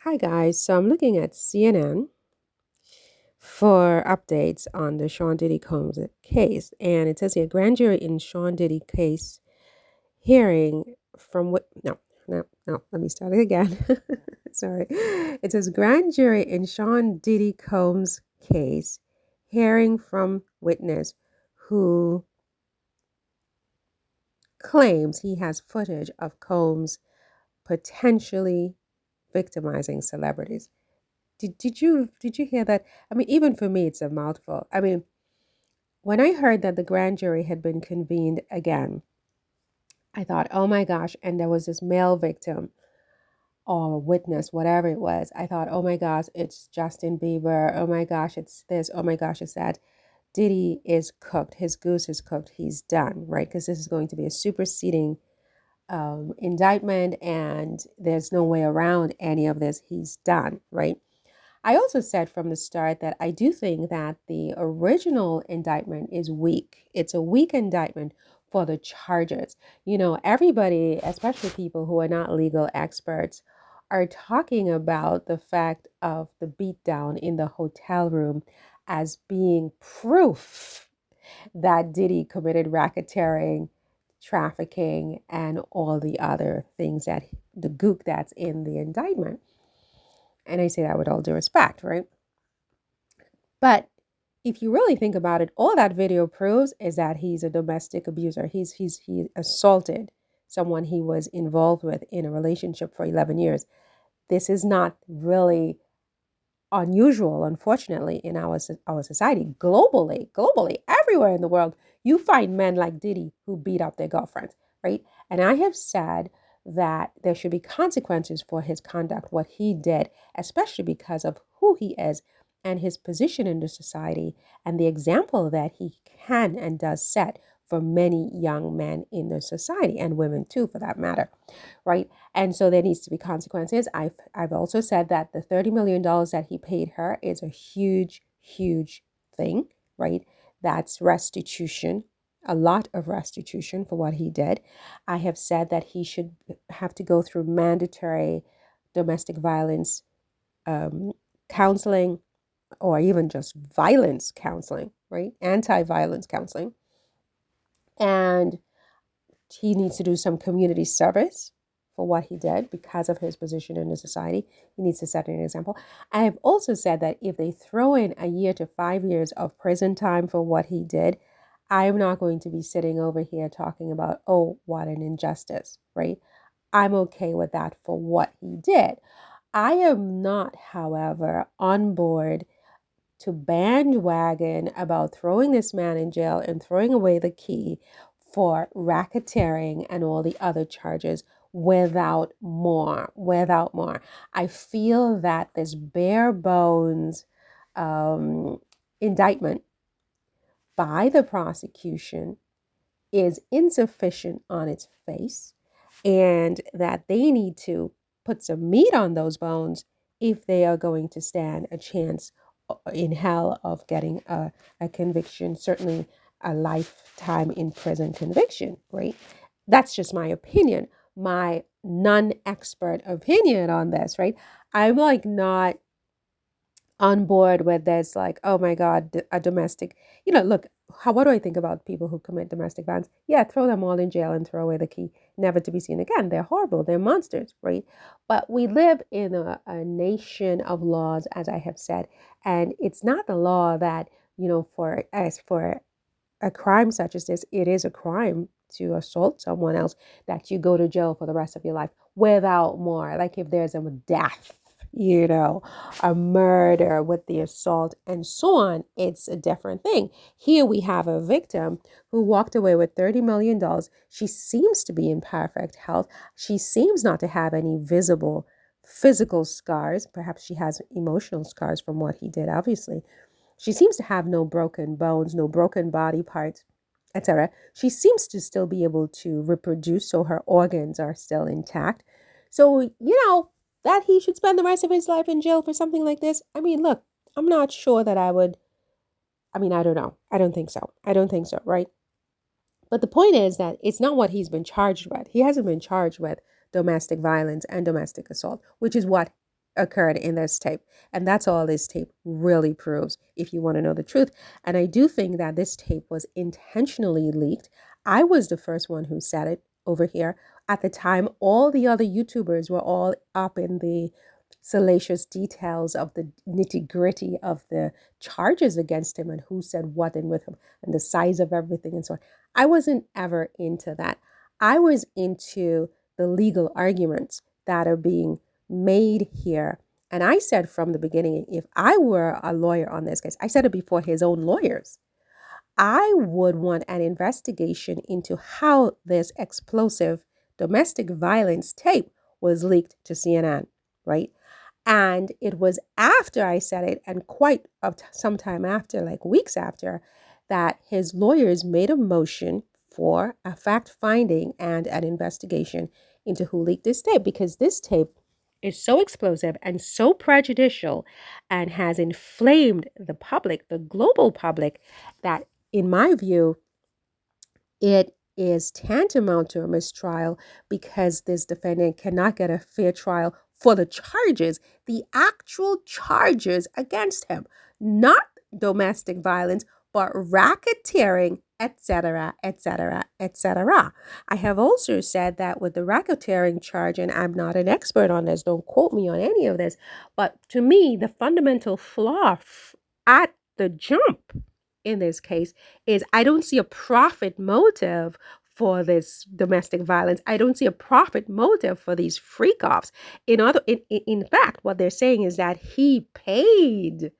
Hi guys, so I'm looking at CNN for updates on the Sean Diddy Combs case, and it says here grand jury in Sean Diddy case hearing from what? No. Let me start it again. Sorry. It says grand jury in Sean Diddy Combs case hearing from witness who claims he has footage of Combs potentially victimizing celebrities. Did you hear that? I mean, even for me, it's a mouthful. I mean, when I heard that the grand jury had been convened again, I thought, oh my gosh, and there was this male victim or witness, whatever it was. I thought, oh my gosh, it's Justin Bieber. Oh my gosh, it's this. Oh my gosh, it's that. Diddy is cooked. His goose is cooked. He's done, right? Because this is going to be a superseding indictment, and there's no way around any of this. He's done, right? I also said from the start that I do think that the original indictment is weak. It's a weak indictment for the charges. Everybody, especially people who are not legal experts, are talking about the fact of the beatdown in the hotel room as being proof that Diddy committed racketeering, trafficking, and all the other things that the gook that's in the indictment. And I say that with all due respect, right? But if you really think about it, all that video proves is that he's a domestic abuser. He assaulted someone he was involved with in a relationship for 11 years. This is not really unusual, unfortunately, in our society. Globally, everywhere in the world, you find men like Diddy who beat up their girlfriends, right? And I have said that there should be consequences for his conduct, what he did, especially because of who he is and his position in the society and the example that he can and does set for many young men in the society and women too, for that matter, right? And so there needs to be consequences. I've also said that the $30 million that he paid her is a huge thing, right? That's restitution, a lot of restitution for what he did. I have said that he should have to go through mandatory domestic violence counseling, or even just violence counseling, right? Anti-violence counseling. And he needs to do some community service for what he did because of his position in the society. He needs to set an example. I have also said that if they throw in a year to 5 years of prison time for what he did, I'm not going to be sitting over here talking about, oh, what an injustice, right? I'm okay with that for what he did. I am not, however, on board to bandwagon about throwing this man in jail and throwing away the key for racketeering and all the other charges without more. I feel that this bare bones indictment by the prosecution is insufficient on its face, and that they need to put some meat on those bones if they are going to stand a chance in hell of getting a conviction, certainly a lifetime in prison conviction, right? That's just my opinion, my non-expert opinion on this, right? I'm like not on board with this, like, oh my God, a domestic, look, what do I think about people who commit domestic violence? Yeah, throw them all in jail and throw away the key, never to be seen again. They're horrible. They're monsters, right? But we live in a nation of laws, as I have said, and it's not the law that, for a crime such as this, it is a crime to assault someone else, that you go to jail for the rest of your life without more. Like if there's a death, a murder with the assault and so on, it's a different thing. Here we have a victim who walked away with $30 million. She seems to be in perfect health. She seems not to have any visible physical scars. Perhaps she has emotional scars from what he did, obviously. She seems to have no broken bones, no broken body parts, etc. She seems to still be able to reproduce, so her organs are still intact. So, that he should spend the rest of his life in jail for something like this. I mean, look, I'm not sure that I would. I mean, I don't know. I don't think so. Right? But the point is that it's not what he's been charged with. He hasn't been charged with domestic violence and domestic assault, which is what occurred in this tape. And that's all this tape really proves, if you want to know the truth. And I do think that this tape was intentionally leaked. I was the first one who said it over here. At the time, all the other YouTubers were all up in the salacious details of the nitty gritty of the charges against him and who said what and with him and the size of everything and so on. I wasn't ever into that. I was into the legal arguments that are being made here. And I said from the beginning, if I were a lawyer on this case, I said it before his own lawyers, I would want an investigation into how this explosive domestic violence tape was leaked to CNN, right? And it was after I said it, and quite some time after, like weeks after, that his lawyers made a motion for a fact finding and an investigation into who leaked this tape, because this tape is so explosive and so prejudicial and has inflamed the public, the global public, that in my view, it is tantamount to a mistrial because this defendant cannot get a fair trial for the charges, the actual charges against him, not domestic violence, but racketeering, etc., etc., etc. I have also said that with the racketeering charge, and I'm not an expert on this, don't quote me on any of this, but to me, the fundamental flaw at the jump in this case is I don't see a profit motive for this domestic violence. I don't see a profit motive for these freak offs. In fact, what they're saying is that he paid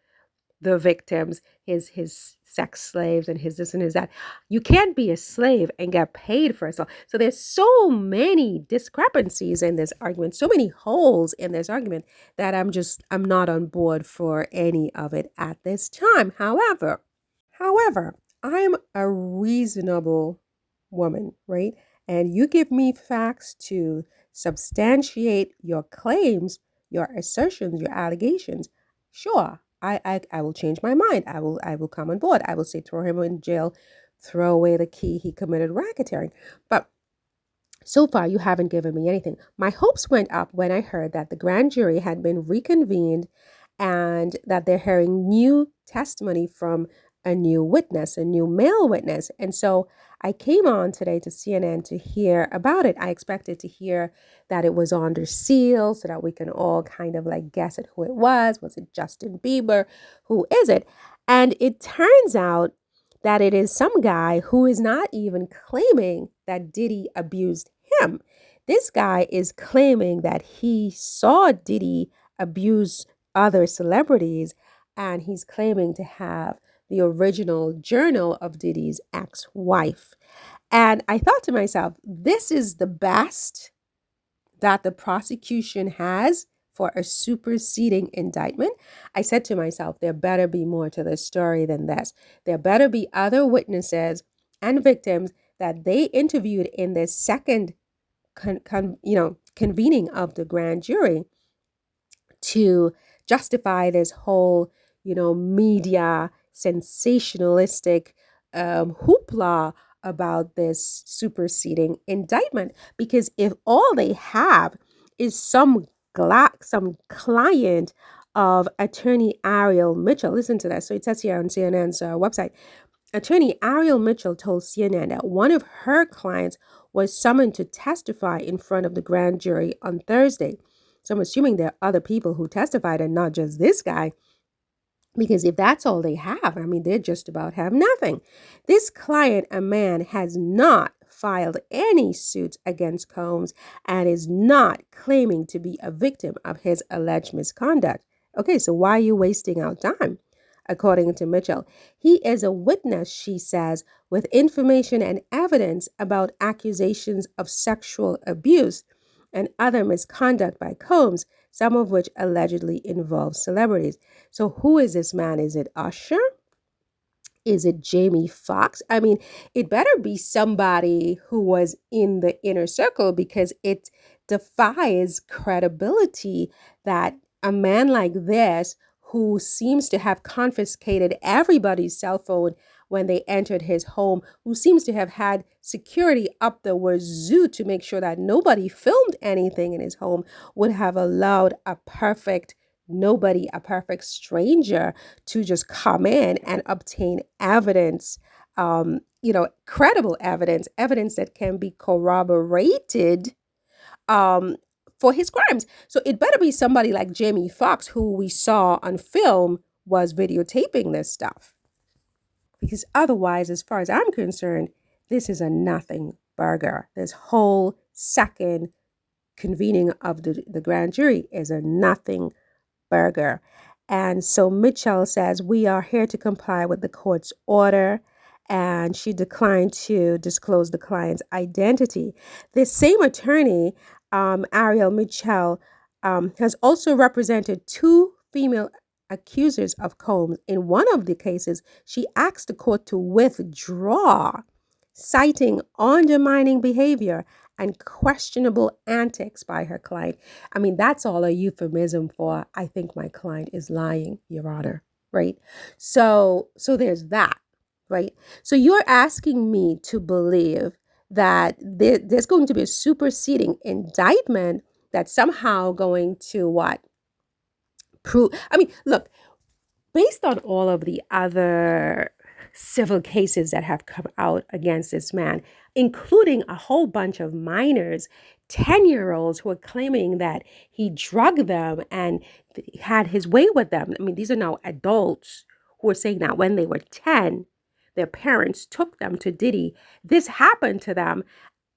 the victims, his sex slaves and his this and his that. You can't be a slave and get paid for assault. So there's so many discrepancies in this argument, so many holes in this argument that I'm not on board for any of it at this time. However, I'm a reasonable woman, right? And you give me facts to substantiate your claims, your assertions, your allegations. Sure, I will change my mind. I will come on board. I will say throw him in jail, throw away the key, he committed racketeering. But so far, you haven't given me anything. My hopes went up when I heard that the grand jury had been reconvened and that they're hearing new testimony from a new witness, a new male witness. And so I came on today to CNN to hear about it. I expected to hear that it was under seal so that we can all kind of like guess at who it was. Was it Justin Bieber? Who is it? And it turns out that it is some guy who is not even claiming that Diddy abused him. This guy is claiming that he saw Diddy abuse other celebrities, and he's claiming to have the original journal of Diddy's ex-wife. And I thought to myself, this is the best that the prosecution has for a superseding indictment. I said to myself, there better be more to this story than this. There better be other witnesses and victims that they interviewed in this second convening of the grand jury to justify this whole, media sensationalistic hoopla about this superseding indictment. Because if all they have is some client of attorney Ariel Mitchell, listen to that. So it says here on CNN's website, attorney Ariel Mitchell told CNN that one of her clients was summoned to testify in front of the grand jury on Thursday. So I'm assuming there are other people who testified and not just this guy. Because if that's all they have, they just about have nothing. This client, a man, has not filed any suits against Combs and is not claiming to be a victim of his alleged misconduct. Okay, so why are you wasting our time? According to Mitchell, he is a witness, she says, with information and evidence about accusations of sexual abuse and other misconduct by Combs, some of which allegedly involve celebrities. So who is this man? Is it Usher? Is it Jamie Foxx? It better be somebody who was in the inner circle, because it defies credibility that a man like this, who seems to have confiscated everybody's cell phone when they entered his home, who seems to have had security up the wazoo to make sure that nobody filmed anything in his home, would have allowed a perfect nobody, a perfect stranger, to just come in and obtain evidence, credible evidence, evidence that can be corroborated um, for his crimes. So it better be somebody like Jamie Foxx, who we saw on film was videotaping this stuff. Because otherwise, as far as I'm concerned, this is a nothing burger. This whole second convening of the grand jury is a nothing burger. And so Mitchell says, we are here to comply with the court's order. And she declined to disclose the client's identity. This same attorney, Ariel Mitchell, has also represented two female accusers of Combs. In one of the cases, she asked the court to withdraw, citing undermining behavior and questionable antics by her client. I mean, that's all a euphemism for, I think my client is lying, Your Honor, right? So there's that, right? So you're asking me to believe that there's going to be a superseding indictment that's somehow going to what? Prove, I mean, look, based on all of the other civil cases that have come out against this man, including a whole bunch of minors, 10-year-olds who are claiming that he drugged them and had his way with them. I mean, these are now adults who are saying that when they were 10, their parents took them to Diddy. This happened to them.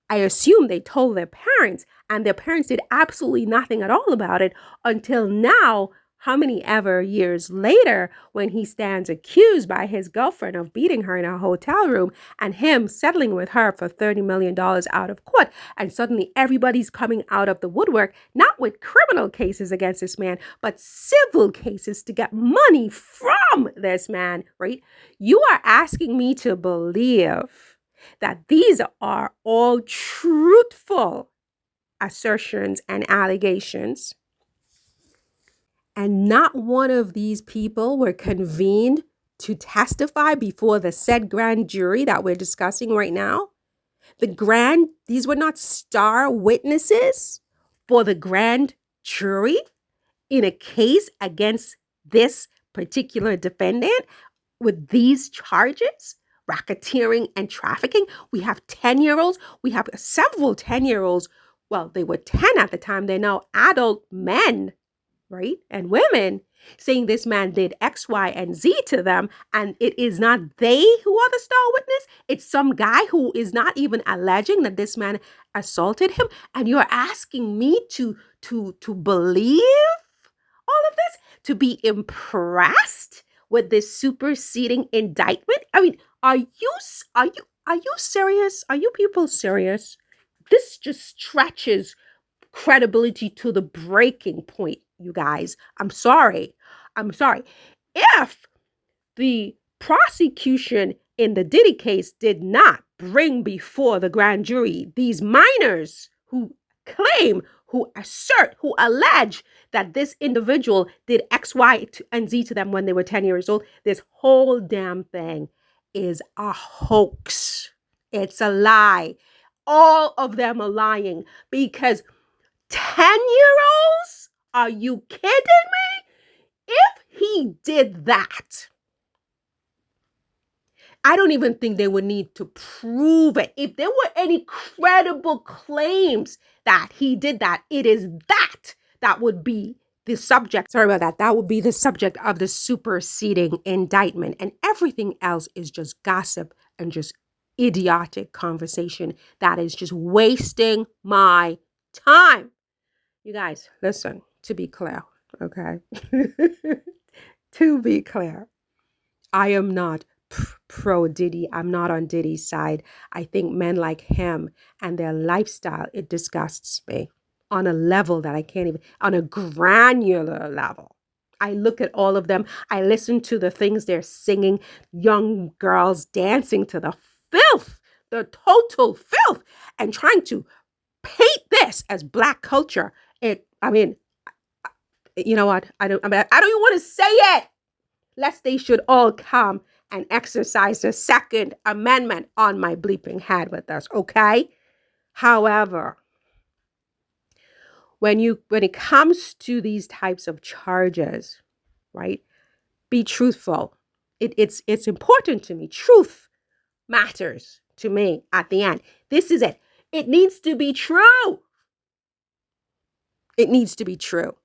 I assume they told their parents, and their parents did absolutely nothing at all about it until now, how many ever years later, when he stands accused by his girlfriend of beating her in a hotel room and him settling with her for $30 million out of court. And suddenly everybody's coming out of the woodwork, not with criminal cases against this man, but civil cases to get money from this man, right? You are asking me to believe that these are all truthful assertions and allegations, and not one of these people were convened to testify before the said grand jury that we're discussing right now. These were not star witnesses for the grand jury in a case against this particular defendant with these charges, racketeering and trafficking. We have 10-year-olds. We have several 10-year-olds. Well, they were 10 at the time. They're now adult men, right? And women saying this man did X, Y, and Z to them. And it is not they who are the star witness. It's some guy who is not even alleging that this man assaulted him. And you're asking me to believe all of this, to be impressed with this superseding indictment. I mean, are you serious? Are you people serious? This just stretches credibility to the breaking point, you guys. I'm sorry. If the prosecution in the Diddy case did not bring before the grand jury these minors who claim, who assert, who allege that this individual did X, Y, and Z to them when they were 10 years old, this whole damn thing is a hoax. It's a lie. All of them are lying because 10-year-olds? Are you kidding me? If he did that, I don't even think they would need to prove it. If there were any credible claims that he did that, it is that would be the subject. Sorry about that. That would be the subject of the superseding indictment. And everything else is just gossip and just idiotic conversation that is just wasting my time. You guys, listen, to be clear, okay? To be clear, I am not pro Diddy. I'm not on Diddy's side. I think men like him and their lifestyle, it disgusts me on a level that I can't even, on a granular level. I look at all of them. I listen to the things they're singing, young girls dancing to the filth, the total filth, and trying to paint this as Black culture. You know what? I don't even want to say it, lest they should all come and exercise the Second Amendment on my bleeping head with us, okay? However, when it comes to these types of charges, right? Be truthful. It's important to me. Truth matters to me at the end. This is it. It needs to be true. It needs to be true.